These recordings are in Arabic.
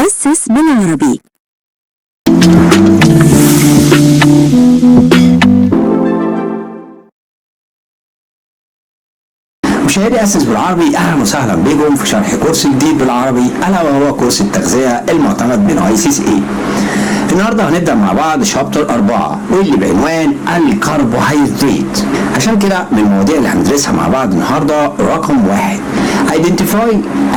أسس بالعربي. مشاهدي أسس بالعربي، أهلا وسهلا بكم في شرح كورس جديد بالعربي ألا وهو كورس التغذية المعتمد من ICCA. النهارده هنبدأ مع بعض شابتر 4 واللي بعنوان الكربوهيدرات. عشان كده من المواضيع اللي هندرسها مع بعض النهارده رقم 1 Identify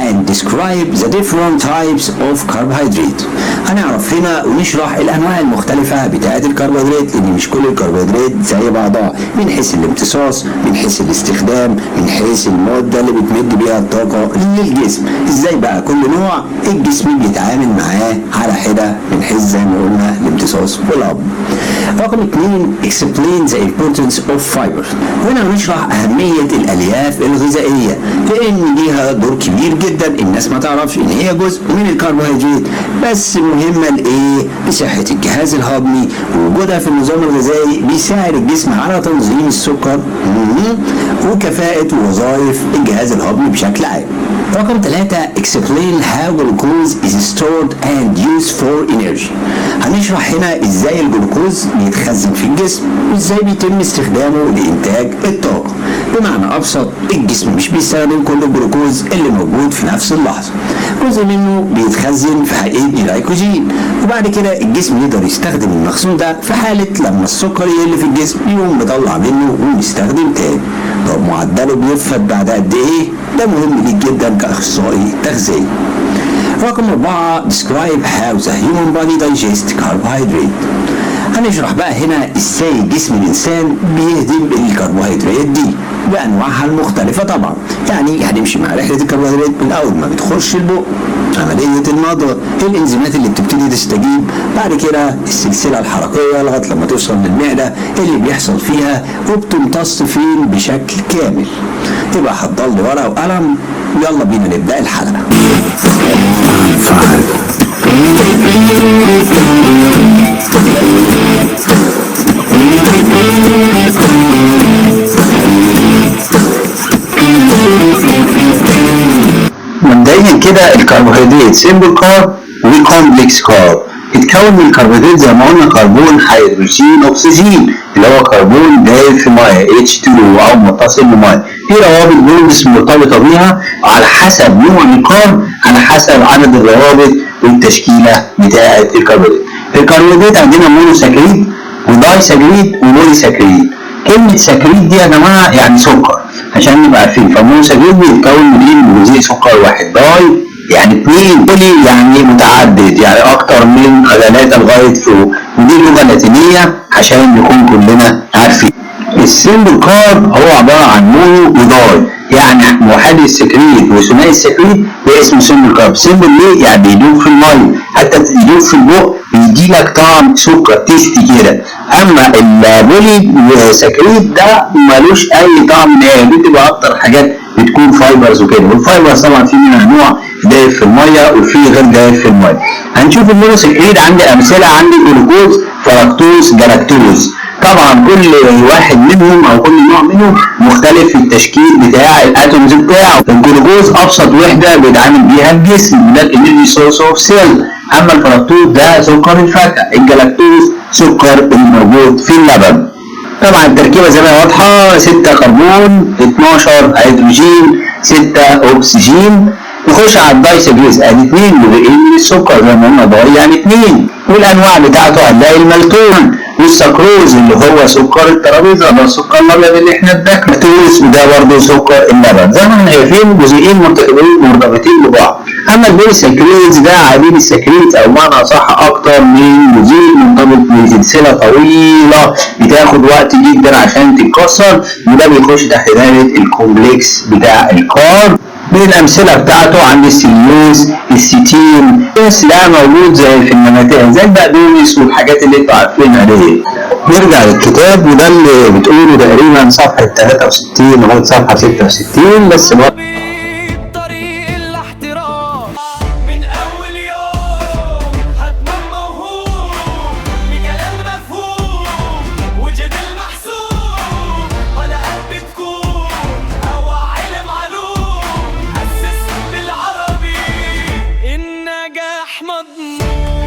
and describe the different types of carbohydrate. هنعرف هنا ونشرح الأنواع المختلفة بتاعة الكربوهيدرات، لأن مش كل الكربوهيدرات زي بعضها من حيث الامتصاص، من حيث الاستخدام، من حيث المادة اللي بتمد بيها الطاقة للجسم. ازاي بقى كل نوع الجسم بيتعامل معاه على حدة من حيث زي ما قلنا الامتصاص والهضم. رقم 2 Explain the importance of fiber. هنا هنشرح أهمية الألياف الغذائية، لأن ليها دور كبير جدا. الناس ما تعرفش إن هي جزء من الكربوهيدرات، بس مهمة لإيه؟ لصحة الجهاز الهضمي، ووجودها في النظام الغذائي بيساعد الجسم على تنظيم السكر وكفاءة ووظائف الجهاز الهضمي بشكل عام. رقم 3 Explain how glucose is stored and used for energy. هنشرح هنا ازاي الجلوكوز بيتخزن في الجسم وازاي بيتم استخدامه لإنتاج الطاقة. بمعنى أبسط، الجسم مش بيستخدم كل الجلوكوز اللي موجود في نفس اللحظة، جزء منه بيتخزن في هيئة جلايكوجين، وبعد كده الجسم يقدر يستخدم المخزون ده في حالة لما السكر يقل في الجسم يقوم مطلع منه ويستخدم تاني. طب معدله بيفقد بعد قد ايه؟ ده مهم ليك جدا كأخصائي تغذية. رقم 4 Describe how the human body digests carbohydrate. هنشرح بقى هنا ازاي جسم الانسان بيهضم الكربوهيدرات دي بانواعها المختلفه. طبعا يعني هنمشي مع رحله الكربوهيدرات من اول ما بتخش البق، عمليه المضغ، الانزيمات اللي بتبتدي تستجيب، بعد كده السلسله الحركيه لغايه لما توصل للمعده اللي بيحصل فيها وبتمتص فين بشكل كامل. يبقى حضر لي ورقه وقلم، يلا بينا نبدا الحلقه. مبدئيا كده الكربوهيدرات سيمبل كارب وكومبلكس كارب. اتكون من الكربوهيدرات زي ما قلنا كربون، هيدروجين، اكسجين اللي هو كربون دايب في ميه H2O او متصل بميه. في روابط بوندس مرتبطه بيها على حسب نوع الكارب، على حسب عدد الروابط والتشكيله بتاعه الكربوهيدرات. الكربوهيدرات عندنا مونوساكريد وداي ساكريد وبولي ساكريد. كلمه ساكريد دي يا جماعه يعني سكر عشان نبقى عارفين. فالمونوساكريد بيتكون من جزيء سكر واحد، داي يعني 2، بولي يعني متعدد يعني اكتر من 3 لغايه فوق، ودي لغه لاتينيه عشان نكون كلنا عارفين. السيمبل كارب هو عباره عن مونو وداي، يعني موحدي السكريد وثنائي السكريد ده اسمه سيمبل كارب. سيمبل ليه؟ يعني بيدوب في الميه، حتى يدوب في البق بيدي لك طعم سكر تيستي كده. اما البولي سكريد ده ملوش اي طعم نهائي، دي بتبقى اكتر حاجات بتكون فايبرز وكده. والفايبرز طبعا في منها نوع دايب في الميه وفي غير دايب في الميه. هنشوف المونوسكريد. عندي امثله، عندي جلوكوز، فركتوز، جلاكتوز. طبعا كل واحد منهم او كل نوع منهم مختلف في التشكيل بتاع الاتومز بتاعه. الجلوكوز ابسط وحده بيتعامل بيها الجسم، ده الانرجي سورس اوف سيل. اما الفركتوز ده سكر الفاكهه، الجلاكتوز سكر الموجود في اللبن. طبعا التركيبه زي ما هي واضحه، 6 كربون، 12 هيدروجين، 6 اكسجين. نخش على الدايسجريز، ادي 2 جزئين من السكر زي ما قلنا، داي يعني 2. والانواع بتاعته هنلاقي المالتون والسكروز اللي هو سكر الترابيزه، ده السكر الابيض اللي احنا بناكله، وده برضه سكر اللبن. زي ما احنا شايفين جزئين مرتبطين ببعض. اما البوليساكريز ده عديد السكريز او معنى اصح اكتر من جزيء مرتبط بسلسله طويله بتاخد وقت جدا عشان تتكسر، وده بيخش تحت دايره الكومبلكس بتاع الكارب. من الامثله بتاعته عندي السليوز، الستين، بس ده موجود زي في النباتات زي البقدونس والحاجات اللي انتوا عارفينها دي. نرجع للكتاب، وده اللي بتقوله تقريبا صفحه 63 لغايه صفحه 66 بس. مضمون.